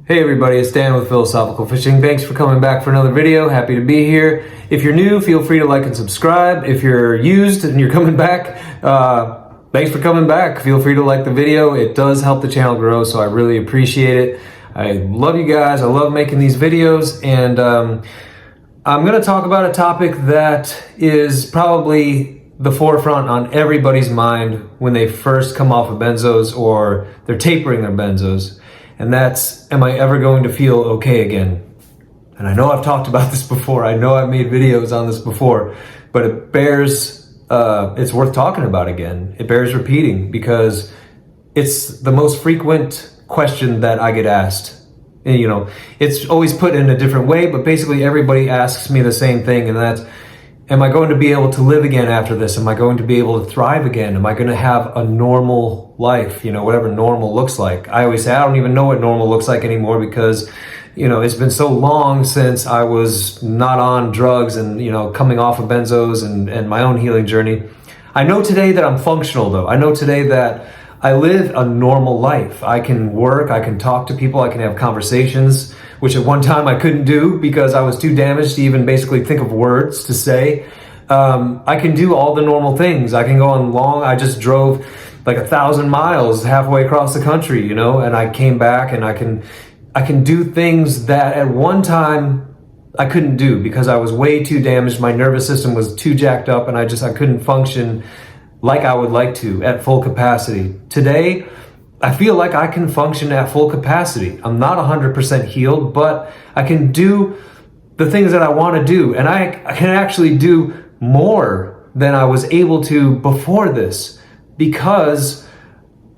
Hey everybody, it's Dan with Philosophical Fishing. Thanks for coming back for another video. Happy to be here. If you're new, feel free to like and subscribe. If you're used and you're coming back, thanks for coming back. Feel free to like the video. It does help the channel grow, so I really appreciate it. I love you guys. I love making these videos, and I'm going to talk about a topic that is probably the forefront on everybody's mind when they first come off of benzos or they're tapering their benzos. And that's, am I ever going to feel okay again? And I know I've talked about this before. I know I've made videos on this before, but it bears, it's worth talking about again. It bears repeating because it's the most frequent question that I get asked. And, you know, it's always put in a different way, but basically everybody asks me the same thing, and that's, am I going to be able to live again after this? Am I going to be able to thrive again? Am I going to have a normal life? You know, whatever normal looks like. I always say, I don't even know what normal looks like anymore because, you know, it's been so long since I was not on drugs and, you know, coming off of benzos and my own healing journey. I know today that I'm functional though. I know today that I live a normal life. I can work, I can talk to people, I can have conversations, which at one time I couldn't do because I was too damaged to even basically think of words to say. I can do all the normal things. I can go on I just drove like 1,000 miles halfway across the country, you know, and I came back and I can do things that at one time I couldn't do because I was way too damaged. My nervous system was too jacked up and I couldn't function like I would like to at full capacity. Today, I feel like I can function at full capacity. I'm not 100% healed, but I can do the things that I want to do. And I can actually do more than I was able to before this because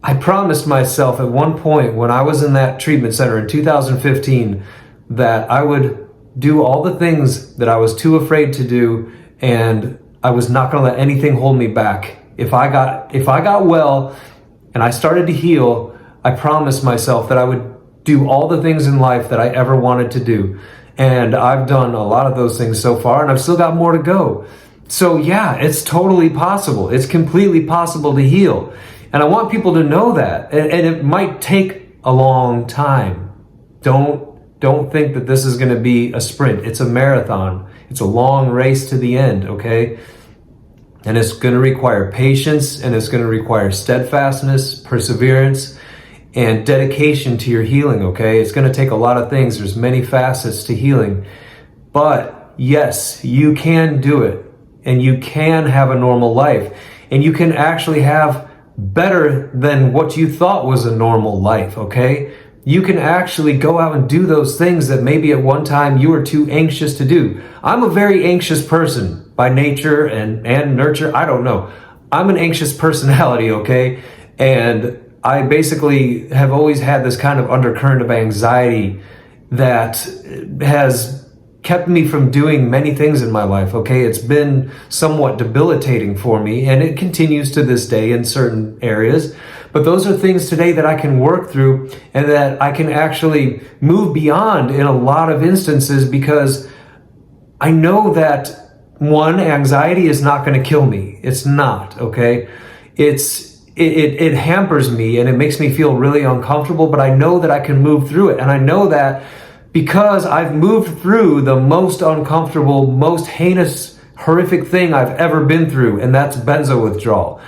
I promised myself at one point when I was in that treatment center in 2015 that I would do all the things that I was too afraid to do, and I was not going to let anything hold me back. If I got well and I started to heal, I promised myself that I would do all the things in life that I ever wanted to do. And I've done a lot of those things so far, and I've still got more to go. So yeah, it's totally possible. It's completely possible to heal. And I want people to know that. And it might take a long time. Don't think that this is going to be a sprint. It's a marathon. It's a long race to the end, okay? And it's going to require patience, and it's going to require steadfastness, perseverance, and dedication to your healing, okay? It's going to take a lot of things. There's many facets to healing. But yes, you can do it, and you can have a normal life, and you can actually have better than what you thought was a normal life, okay? You can actually go out and do those things that maybe at one time you were too anxious to do. I'm a very anxious person by nature and nurture. I don't know. I'm an anxious personality, okay? And I basically have always had this kind of undercurrent of anxiety that has kept me from doing many things in my life, okay? It's been somewhat debilitating for me, and it continues to this day in certain areas. But those are things today that I can work through and that I can actually move beyond in a lot of instances because I know that, one, anxiety is not going to kill me. It's not, okay? It hampers me and it makes me feel really uncomfortable, but I know that I can move through it. And I know that because I've moved through the most uncomfortable, most heinous, horrific thing I've ever been through, and that's benzo withdrawal.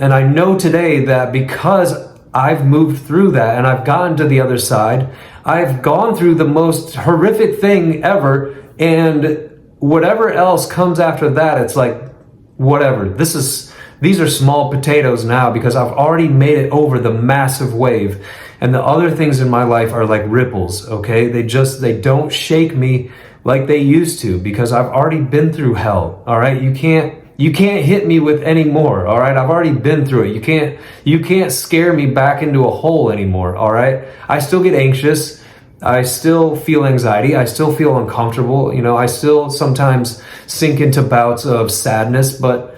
And I know today that because I've moved through that and I've gotten to the other side, I've gone through the most horrific thing ever, and whatever else comes after that, it's like, whatever. These are small potatoes now because I've already made it over the massive wave. And the other things in my life are like ripples, okay? They don't shake me like they used to because I've already been through hell, all right? You can't hit me with any more, all right? I've already been through it. You can't scare me back into a hole anymore, all right? I still get anxious. I still feel anxiety. I still feel uncomfortable. You know, I still sometimes sink into bouts of sadness, but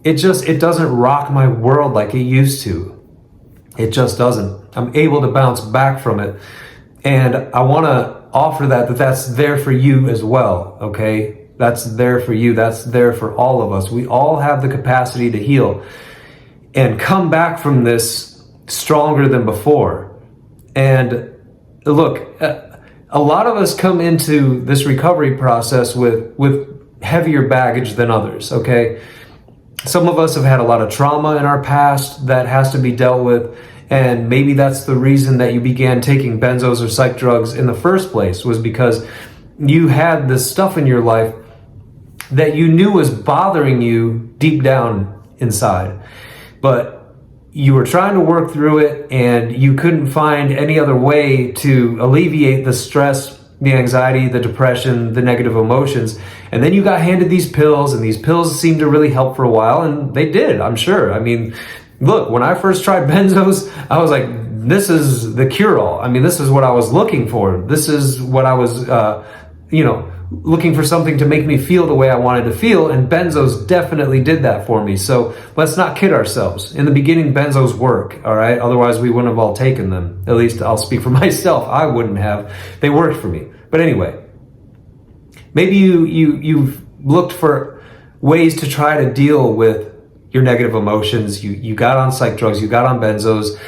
it doesn't rock my world like it used to. It just doesn't. I'm able to bounce back from it. And I want to offer that's there for you as well, okay? That's there for you. That's there for all of us. We all have the capacity to heal and come back from this stronger than before. And look, a lot of us come into this recovery process with heavier baggage than others, okay? Some of us have had a lot of trauma in our past that has to be dealt with, and maybe that's the reason that you began taking benzos or psych drugs in the first place, was because you had this stuff in your life that you knew was bothering you deep down inside. But you were trying to work through it and you couldn't find any other way to alleviate the stress, the anxiety, the depression, the negative emotions. And then you got handed these pills, and these pills seemed to really help for a while, and they did, I'm sure. I mean, look, when I first tried benzos, I was like, this is the cure-all. I mean, this is what I was looking for. This is what I was, looking for, something to make me feel the way I wanted to feel, and benzos definitely did that for me. So let's not kid ourselves. In the beginning, benzos work, all right? Otherwise, we wouldn't have all taken them. At least I'll speak for myself. I wouldn't have. They worked for me. But anyway, maybe you've looked for ways to try to deal with your negative emotions. You got on psych drugs, you got on benzos.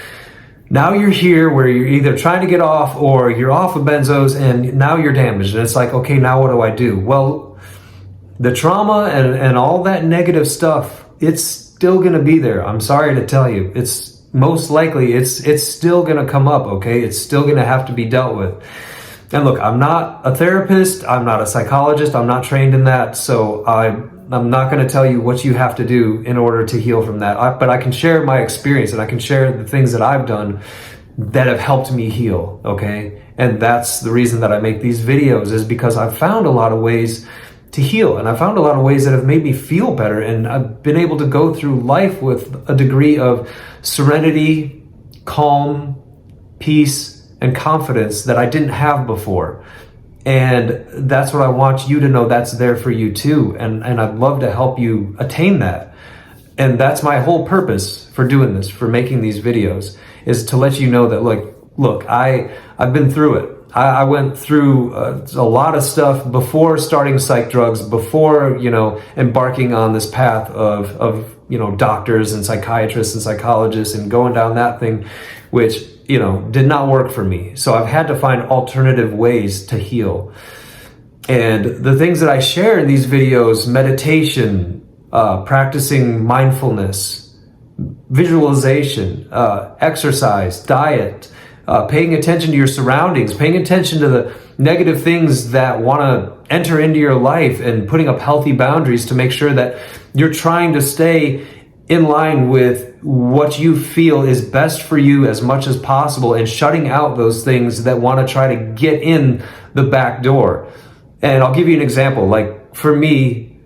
Now you're here where you're either trying to get off or you're off of benzos, and now you're damaged. And it's like, okay, now what do I do? Well, the trauma and all that negative stuff, it's still going to be there. I'm sorry to tell you. It's most likely, it's still going to come up, okay? It's still going to have to be dealt with. And look, I'm not a therapist. I'm not a psychologist. I'm not trained in that. So I'm not going to tell you what you have to do in order to heal from that. But I can share my experience, and I can share the things that I've done that have helped me heal, okay? And that's the reason that I make these videos, is because I've found a lot of ways to heal, and I found a lot of ways that have made me feel better, and I've been able to go through life with a degree of serenity, calm, peace, and confidence that I didn't have before. And that's what I want you to know, that's there for you too. And I'd love to help you attain that. And that's my whole purpose for doing this, for making these videos, is to let you know that, look, I've been through it. I went through a lot of stuff before starting psych drugs, before, embarking on this path of doctors and psychiatrists and psychologists and going down that thing, which, did not work for me. So I've had to find alternative ways to heal. And the things that I share in these videos, meditation, practicing mindfulness, visualization, exercise, diet, paying attention to your surroundings, paying attention to the negative things that want to enter into your life, and putting up healthy boundaries to make sure that you're trying to stay in line with what you feel is best for you as much as possible, and shutting out those things that want to try to get in the back door. And I'll give you an example. Like for me,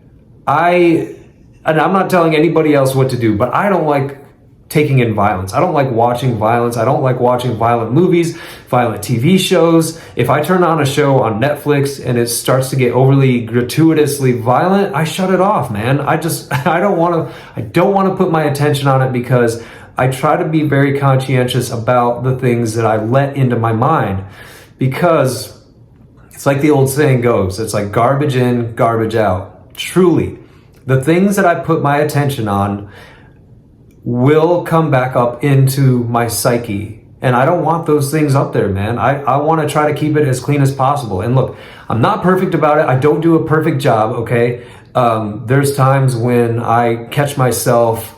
and I'm not telling anybody else what to do, but I don't like taking in violence. I don't like watching violence. I don't like watching violent movies, violent TV shows. If I turn on a show on Netflix and it starts to get overly gratuitously violent, I shut it off, man. I don't want to put my attention on it, because I try to be very conscientious about the things that I let into my mind, because it's like the old saying goes, it's like garbage in, garbage out. Truly, the things that I put my attention on will come back up into my psyche. And I don't want those things up there, man. I want to try to keep it as clean as possible. And look, I'm not perfect about it. I don't do a perfect job, okay? There's times when I catch myself,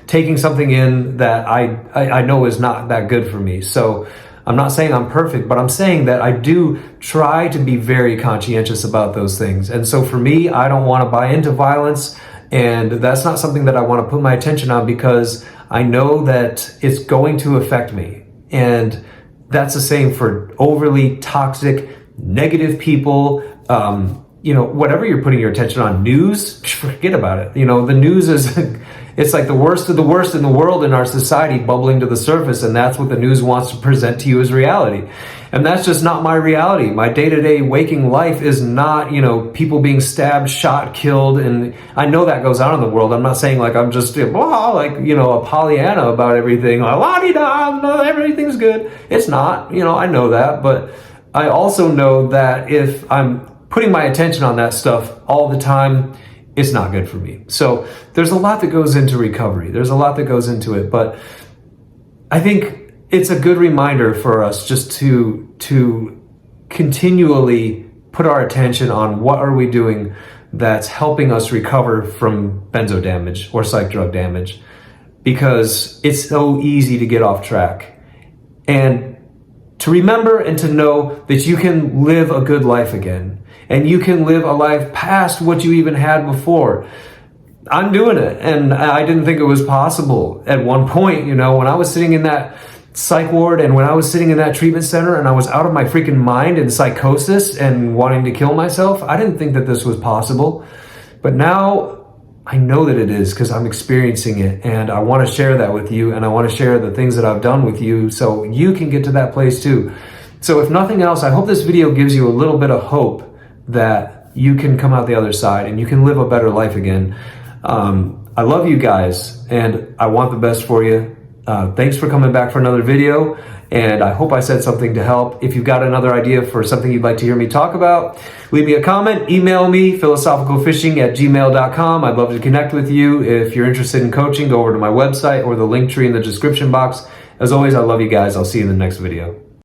taking something in that I know is not that good for me. So I'm not saying I'm perfect, but I'm saying that I do try to be very conscientious about those things. And so for me, I don't want to buy into violence. And that's not something that I want to put my attention on, because I know that it's going to affect me. And that's the same for overly toxic, negative people. Whatever you're putting your attention on, news, forget about it. The news is, it's like the worst of the worst in the world in our society bubbling to the surface. And that's what the news wants to present to you as reality. And that's just not my reality. My day-to-day waking life is not, people being stabbed, shot, killed. And I know that goes on in the world. I'm not saying like I'm just, a Pollyanna about everything. Everything's good. It's not, I know that. But I also know that if I'm putting my attention on that stuff all the time, it's not good for me. So there's a lot that goes into recovery. There's a lot that goes into it. But I think it's a good reminder for us just to continually put our attention on what are we doing that's helping us recover from benzo damage or psych drug damage, because it's so easy to get off track. And to remember and to know that you can live a good life again, and you can live a life past what you even had before. I'm doing it, and I didn't think it was possible at one point. When I was sitting in that psych ward and when I was sitting in that treatment center and I was out of my freaking mind in psychosis and wanting to kill myself, I didn't think that this was possible. But now I know that it is, because I'm experiencing it, and I want to share that with you, and I want to share the things that I've done with you so you can get to that place too. So if nothing else, I hope this video gives you a little bit of hope that you can come out the other side and you can live a better life again. I love you guys, and I want the best for you. Thanks for coming back for another video, and I hope I said something to help. If you've got another idea for something you'd like to hear me talk about, leave me a comment, email me, philosophicalfishing@gmail.com. I'd love to connect with you. If you're interested in coaching, go over to my website or the link tree in the description box. As always, I love you guys. I'll see you in the next video.